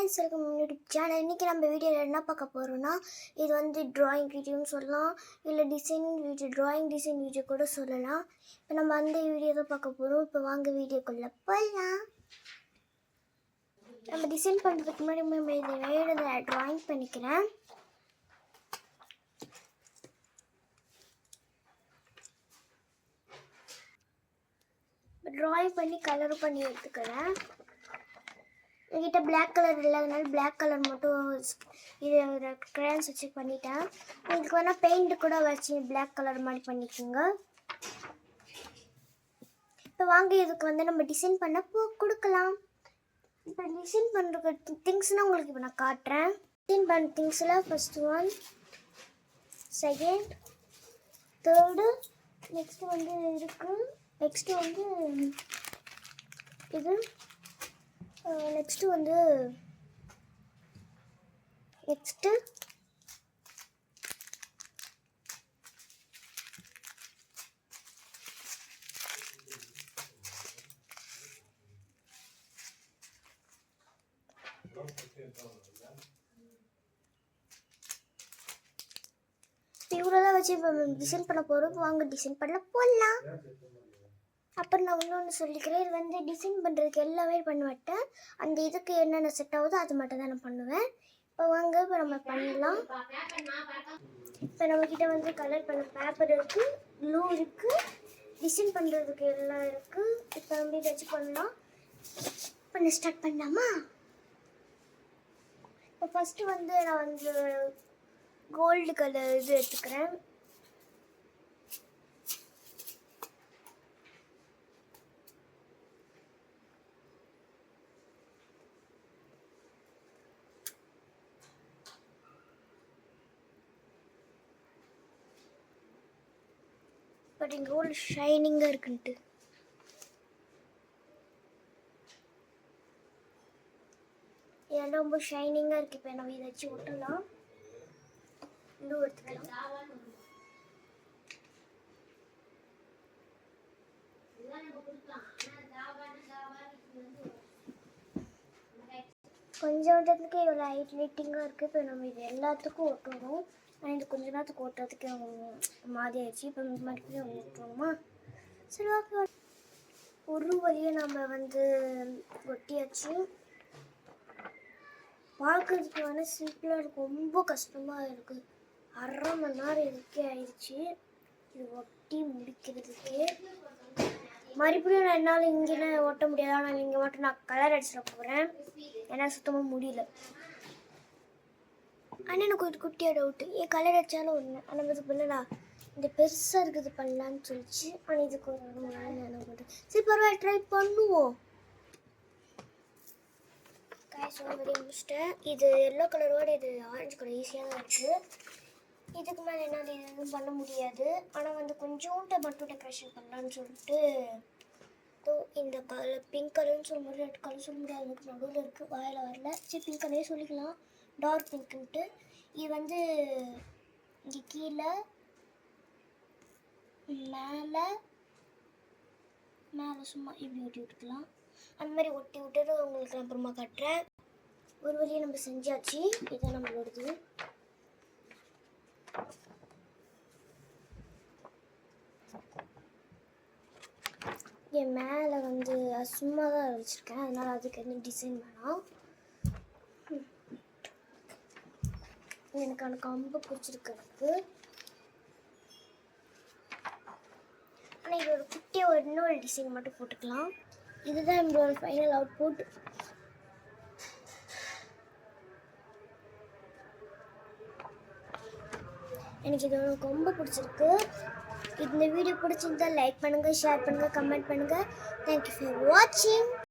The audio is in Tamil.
Friends, welcome YouTube channel. இன்றைக்கி நம்ம வீடியோவில் என்ன பார்க்க போகிறோன்னா, இது வந்து ட்ராயிங் வீடியோன்னு சொல்லலாம், இல்லை design video, drawing design video கூட சொல்லலாம். இப்போ நம்ம அந்த வீடியோ தான் பார்க்க போகிறோம். இப்போ வாங்க வீடியோக்குள்ளே போகலாம். நம்ம டிசைன் பண்ணுறதுக்கு முன்னாடி இதை ட்ராயிங் பண்ணிக்கிறேன். ட்ராயிங் பண்ணி கலர் பண்ணி எடுத்துக்கிறேன். என்கிட்ட பிளாக் கலர் இல்லாதனால பிளாக் கலர் மட்டும் இது க்ரையான்ஸ் வச்சு பண்ணிட்டேன். உங்களுக்கு வேணால் பெயிண்ட் கூட வச்சு பிளாக் கலர் மாதிரி பண்ணிக்கோங்க. இப்போ வாங்க இதுக்கு வந்து நம்ம டிசைன் பண்ண கொடுக்கலாம். இப்போ டிசைன் பண்ணுறதுக்கு திங்ஸ்னால் உங்களுக்கு இப்போ நான் காட்டுறேன். டிசைன் பண்ண திங்ஸில் ஃபஸ்ட்டு 1, செகண்ட், தேர்டு, நெக்ஸ்ட்டு வந்து இருக்குது. நெக்ஸ்ட்டு வந்து இது, நெக்ஸ்ட்டு வந்து இவ்வளோ தான் வச்சு இப்போ டிசைன் பண்ண போகிறோம். வாங்க டிசைன் பண்ண போடலாம். அப்புறம் நான் இன்னொன்று சொல்லிக்கிறேன். இது வந்து டிசைன் பண்ணுறதுக்கு எல்லாமே பண்ண மாட்டேன். அந்த இதுக்கு என்னென்ன செட் ஆகுதோ அது மட்டும் தான் நான் பண்ணுவேன். இப்போ வாங்க இப்போ நம்ம பண்ணலாம். இப்போ நம்மக்கிட்ட வந்து கலர் பண்ண பேப்பர் இருக்குது, க்ளூ இருக்குது, டிசைன் பண்ணுறதுக்கு எல்லாம் இருக்குது. இப்போ நம்ம இதை வச்சு பண்ணலாம். பண்ண ஸ்டார்ட் பண்ணலாமா? இப்போ ஃபஸ்ட்டு வந்து நான் வந்து கோல்டு கலர் இது எடுத்துக்கிறேன். பட் இங்கே ஒரு ஷைனிங்காக இருக்குன்ட்டு இதெல்லாம் ரொம்ப ஷைனிங்காக இருக்குது. இப்போ நம்ம இதை வச்சு ஒட்டலாம். இன்னும் எடுத்துக்கலாம். கொஞ்சத்துக்கு இவ்வளோ லைட்டிங்காக இருக்குது. இப்போ நம்ம இது எல்லாத்துக்கும் ஒட்டணும். ஆனால் இது கொஞ்ச நேரத்துக்கு ஓட்டுறதுக்கு மாதிரி ஆயிடுச்சு. இப்போ மறுபடியும் ஓட்டுறோமா? சரி, ஓகே. ஒரு வழியை நம்ம வந்து ஒட்டியாச்சு. பார்க்கறதுக்கு வந்து சிம்பிளாக இருக்கும், ரொம்ப கஷ்டமாக இருக்குது. 1/2 மணி நேரம் இதுக்கே ஆயிடுச்சு இது ஒட்டி முடிக்கிறதுக்கே. மறுபடியும் நான் என்னால் இங்கே ஓட்ட முடியாது. ஆனால் இங்கே மட்டும் நான் கலர் அடிச்சிட போகிறேன். ஏன்னா சுத்தமாக முடியல. ஆனால் எனக்கு ஒரு குட்டியாக டவுட்டு, ஏன் கலர் அடித்தாலும் ஒன்று, ஆனால் இது பண்ணலா இந்த பெருசாக இருக்குது பண்ணலான்னு சொல்லிச்சு. ஆனால் இதுக்கு ஒரு நாள் எனக்கு சரி பரவாயில்ல, ட்ரை பண்ணுவோம். காய்ச்சி வெளியே முடிச்சிட்டேன். இது எல்லோ கலரோடு இது ஆரஞ்சு கலர் ஈஸியாக தான் இருக்குது. இதுக்கு மேலே என்னால் இது எதுவும் பண்ண முடியாது. ஆனால் வந்து கொஞ்சோண்டு மட்டும் டெக்கரேஷன் பண்ணலான்னு சொல்லிட்டு இந்த கலர் பிங்க் கலர்னு சொல்ல முடியாது, ரெட் கலர் சொல்ல முடியாது, எனக்கு நடுவில் இருக்குது, வாயில் வரல. சரி பிங்க் கலரே சொல்லிக்கலாம், டார்க் பிங்க்குன்ட்டு. இது வந்து இங்கே கீழே மேலே சும்மா இப்படி ஒட்டி விட்டுக்கலாம். அந்த மாதிரி ஒட்டி விட்டுட்டு உங்களுக்கு அப்புறமா காட்டுறேன். ஒரு வழியை நம்ம செஞ்சாச்சு. இதான் நம்மளோடது. என் மேலே வந்து சும்மா தான் வச்சுருக்கேன், அதனால் அதுக்கு என்ன டிசைன் வேணாம். எனக்கு அந்த கம்பு பிடிச்சிருக்கு எனக்கு. ஆனால் இது ஒரு குட்டியாக இன்னொரு டிசைன் மட்டும் போட்டுக்கலாம். இதுதான் நம்மளோட ஃபைனல் அவுட்புட். எனக்கு இது ரொம்ப பிடிச்சிருக்கு. இந்த வீடியோ பிடிச்சிருந்தா லைக் பண்ணுங்கள், ஷேர் பண்ணுங்கள், கமெண்ட் பண்ணுங்கள். தேங்க்யூ ஃபார் வாட்சிங்.